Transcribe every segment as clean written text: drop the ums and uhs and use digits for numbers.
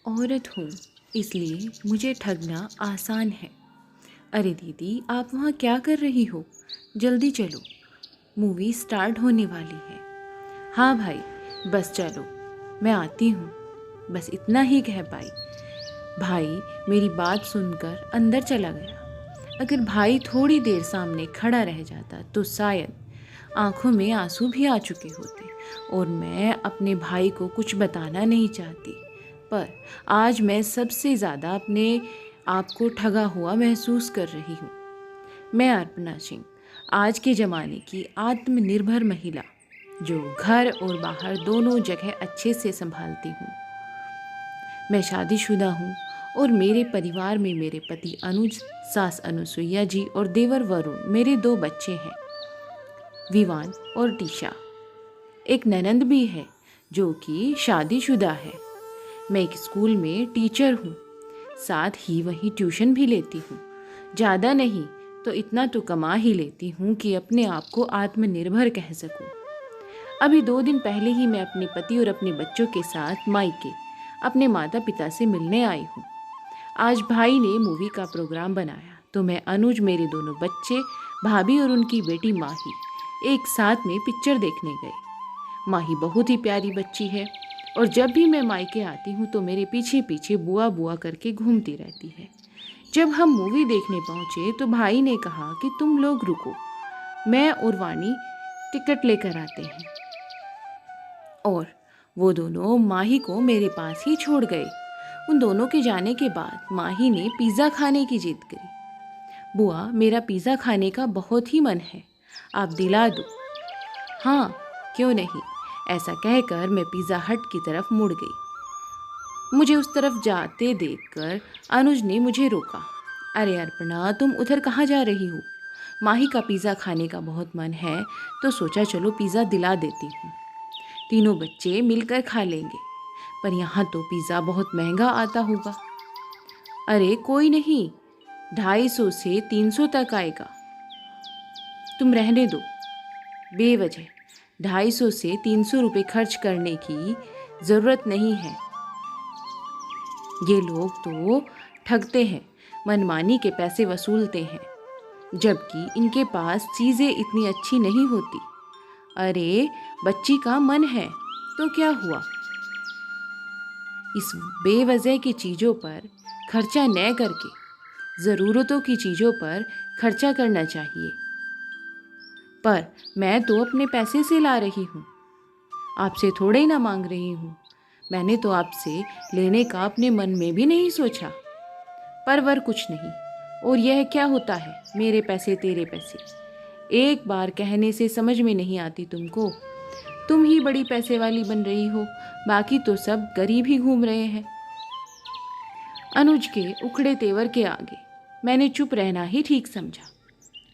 औरत हूँ, इसलिए मुझे ठगना आसान है। अरे दीदी, आप वहाँ क्या कर रही हो? जल्दी चलो, मूवी स्टार्ट होने वाली है। हाँ भाई, बस चलो, मैं आती हूँ। बस इतना ही कह पाई। भाई मेरी बात सुनकर अंदर चला गया। अगर भाई थोड़ी देर सामने खड़ा रह जाता तो शायद आंखों में आंसू भी आ चुके होते और मैं अपने भाई को कुछ बताना नहीं चाहती। पर आज मैं सबसे ज़्यादा अपने आप को ठगा हुआ महसूस कर रही हूँ। मैं अर्पणा सिंह, आज के ज़माने की आत्मनिर्भर महिला, जो घर और बाहर दोनों जगह अच्छे से संभालती हूँ। मैं शादीशुदा हूँ और मेरे परिवार में मेरे पति अनुज, सास अनुसुईया जी और देवर वरुण, मेरे 2 बच्चे हैं, विवान और टीशा। एक ननंद भी है जो कि शादीशुदा है। मैं एक स्कूल में टीचर हूँ, साथ ही वहीं ट्यूशन भी लेती हूँ। ज़्यादा नहीं तो इतना तो कमा ही लेती हूँ कि अपने आप को आत्मनिर्भर कह सकूँ। अभी 2 दिन पहले ही मैं अपने पति और अपने बच्चों के साथ मायके अपने माता पिता से मिलने आई हूँ। आज भाई ने मूवी का प्रोग्राम बनाया तो मैं, अनुज, मेरे दोनों बच्चे, भाभी और उनकी बेटी माही एक साथ में पिक्चर देखने गए। माही बहुत ही प्यारी बच्ची है और जब भी मैं मायके आती हूँ तो मेरे पीछे पीछे बुआ बुआ करके घूमती रहती है। जब हम मूवी देखने पहुँचे तो भाई ने कहा कि तुम लोग रुको, मैं और वानी टिकट लेकर आते हैं। और वो दोनों माही को मेरे पास ही छोड़ गए। उन दोनों के जाने के बाद माही ने पिज़्ज़ा खाने की जिद करी। बुआ, मेरा पिज़्ज़ा खाने का बहुत ही मन है, आप दिला दो। हाँ, क्यों नहीं, ऐसा कहकर मैं पिज़्ज़ा हट की तरफ मुड़ गई। मुझे उस तरफ जाते देखकर अनुज ने मुझे रोका। अरे अर्पणा, तुम उधर कहाँ जा रही हो? माही का पिज़्ज़ा खाने का बहुत मन है तो सोचा चलो पिज़्ज़ा दिला देती हूँ, तीनों बच्चे मिलकर खा लेंगे। पर यहाँ तो पिज़्ज़ा बहुत महंगा आता होगा। अरे कोई नहीं, 250 से 300 तक आएगा, तुम रहने दो। बेवजह 250 से 300 रुपये खर्च करने की ज़रूरत नहीं है। ये लोग तो ठगते हैं, मनमानी के पैसे वसूलते हैं, जबकि इनके पास चीज़ें इतनी अच्छी नहीं होती। अरे बच्ची का मन है तो क्या हुआ? इस बेवजह की चीज़ों पर खर्चा न करके ज़रूरतों की चीज़ों पर खर्चा करना चाहिए। पर मैं तो अपने पैसे से ला रही हूँ, आपसे थोड़े ही ना मांग रही हूँ। मैंने तो आपसे लेने का अपने मन में भी नहीं सोचा। परवर कुछ नहीं, और यह क्या होता है, मेरे पैसे तेरे पैसे। एक बार कहने से समझ में नहीं आती तुमको? तुम ही बड़ी पैसे वाली बन रही हो, बाकी तो सब गरीब ही घूम रहे हैं। अनुज के उखड़े तेवर के आगे मैंने चुप रहना ही ठीक समझा,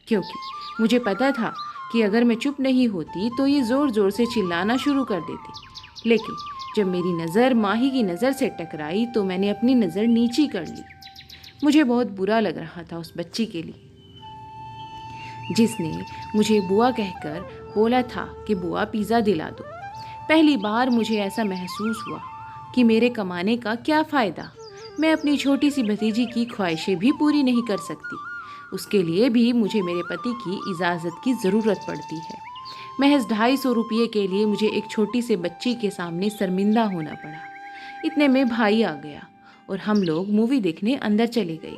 क्योंकि मुझे पता था कि अगर मैं चुप नहीं होती तो ये ज़ोर ज़ोर से चिल्लाना शुरू कर देते। लेकिन जब मेरी नज़र माही की नज़र से टकराई तो मैंने अपनी नज़र नीची कर ली। मुझे बहुत बुरा लग रहा था उस बच्ची के लिए, जिसने मुझे बुआ कहकर बोला था कि बुआ पिज़्ज़ा दिला दो। पहली बार मुझे ऐसा महसूस हुआ कि मेरे कमाने का क्या फ़ायदा, मैं अपनी छोटी सी भतीजी की ख्वाहिशें भी पूरी नहीं कर सकती। उसके लिए भी मुझे मेरे पति की इजाज़त की ज़रूरत पड़ती है। महज 250 रुपये के लिए मुझे एक छोटी से बच्ची के सामने शर्मिंदा होना पड़ा। इतने में भाई आ गया और हम लोग मूवी देखने अंदर चले गए।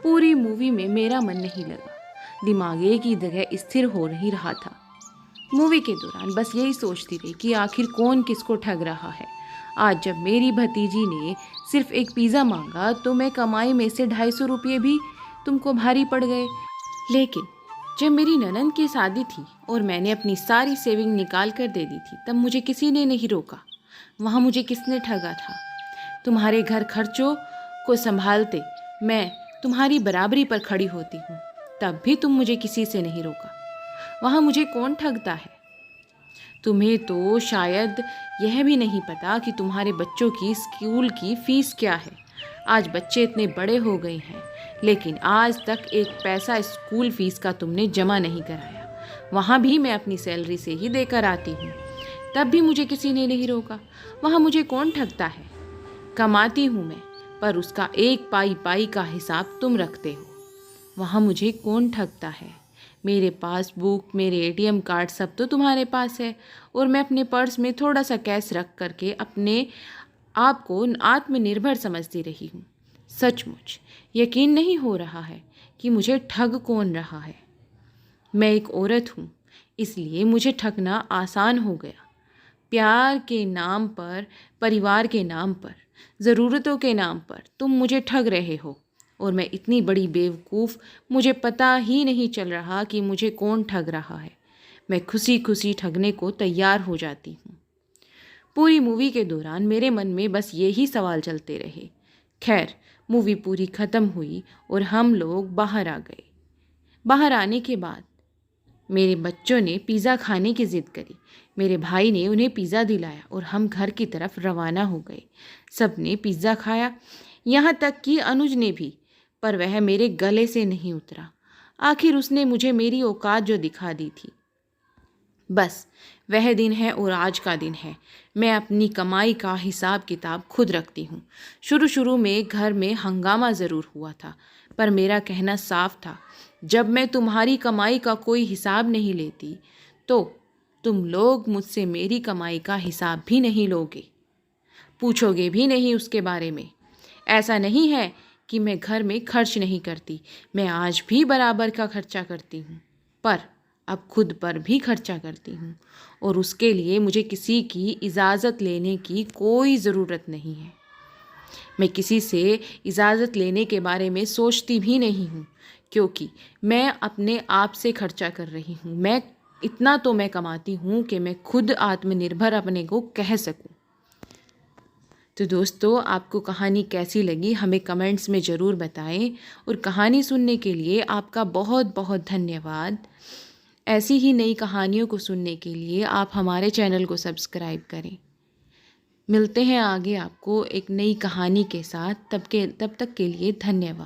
पूरी मूवी में मेरा मन नहीं लगा, दिमाग एक ही जगह स्थिर हो नहीं रहा था। मूवी के दौरान बस यही सोचती रही कि आखिर कौन किसको ठग रहा है। आज जब मेरी भतीजी ने सिर्फ एक पिज़्ज़ा मांगा तो मैं कमाई में से 250 रुपये भी तुमको भारी पड़ गए। लेकिन जब मेरी ननंद की शादी थी और मैंने अपनी सारी सेविंग निकाल कर दे दी थी, तब मुझे किसी ने नहीं रोका। वहाँ मुझे किसने ठगा था? तुम्हारे घर खर्चों को संभालते मैं तुम्हारी बराबरी पर खड़ी होती हूँ, तब भी तुम मुझे किसी से नहीं रोका। वहाँ मुझे कौन ठगता है? तुम्हें तो शायद यह भी नहीं पता कि तुम्हारे बच्चों की स्कूल की फ़ीस क्या है। आज बच्चे इतने बड़े हो गए हैं, लेकिन आज तक एक पैसा स्कूल फ़ीस का तुमने जमा नहीं कराया। वहाँ भी मैं अपनी सैलरी से ही देकर आती हूँ, तब भी मुझे किसी ने नहीं रोका। वहाँ मुझे कौन ठगता है? कमाती हूँ मैं, पर उसका एक पाई पाई का हिसाब तुम रखते हो। वहाँ मुझे कौन ठगता है? मेरे पासबुक, मेरे एटीएम कार्ड सब तो तुम्हारे पास है, और मैं अपने पर्स में थोड़ा सा कैश रख करके अपने आप को आत्मनिर्भर समझती रही हूँ। सचमुच यकीन नहीं हो रहा है कि मुझे ठग कौन रहा है। मैं एक औरत हूँ, इसलिए मुझे ठगना आसान हो गया। प्यार के नाम पर, परिवार के नाम पर, ज़रूरतों के नाम पर तुम मुझे ठग रहे हो, और मैं इतनी बड़ी बेवकूफ़, मुझे पता ही नहीं चल रहा कि मुझे कौन ठग रहा है। मैं खुशी खुशी ठगने को तैयार हो जाती हूँ। पूरी मूवी के दौरान मेरे मन में बस यही सवाल चलते रहे। खैर, मूवी पूरी ख़त्म हुई और हम लोग बाहर आ गए। बाहर आने के बाद मेरे बच्चों ने पिज़्ज़ा खाने की ज़िद करी। मेरे भाई ने उन्हें पिज़्ज़ा दिलाया और हम घर की तरफ रवाना हो गए। सब ने पिज़्ज़ा खाया, यहाँ तक कि अनुज ने भी, पर वह मेरे गले से नहीं उतरा। आखिर उसने मुझे मेरी औकात जो दिखा दी थी। बस वह दिन है और आज का दिन है। मैं अपनी कमाई का हिसाब किताब खुद रखती हूँ। शुरू शुरू में घर में हंगामा ज़रूर हुआ था, पर मेरा कहना साफ था, जब मैं तुम्हारी कमाई का कोई हिसाब नहीं लेती, तो तुम लोग मुझसे मेरी कमाई का हिसाब भी नहीं लोगे, पूछोगे भी नहीं उसके बारे में। ऐसा नहीं है कि मैं घर में खर्च नहीं करती, मैं आज भी बराबर का खर्चा करती हूँ, पर अब खुद पर भी खर्चा करती हूँ, और उसके लिए मुझे किसी की इजाज़त लेने की कोई ज़रूरत नहीं है। मैं किसी से इजाज़त लेने के बारे में सोचती भी नहीं हूँ, क्योंकि मैं अपने आप से खर्चा कर रही हूँ। मैं इतना तो मैं कमाती हूँ कि मैं खुद आत्मनिर्भर अपने को कह सकूँ। तो दोस्तों, आपको कहानी कैसी लगी हमें कमेंट्स में ज़रूर बताएं, और कहानी सुनने के लिए आपका बहुत बहुत धन्यवाद। ऐसी ही नई कहानियों को सुनने के लिए आप हमारे चैनल को सब्सक्राइब करें। मिलते हैं आगे आपको एक नई कहानी के साथ। तब तक के लिए धन्यवाद।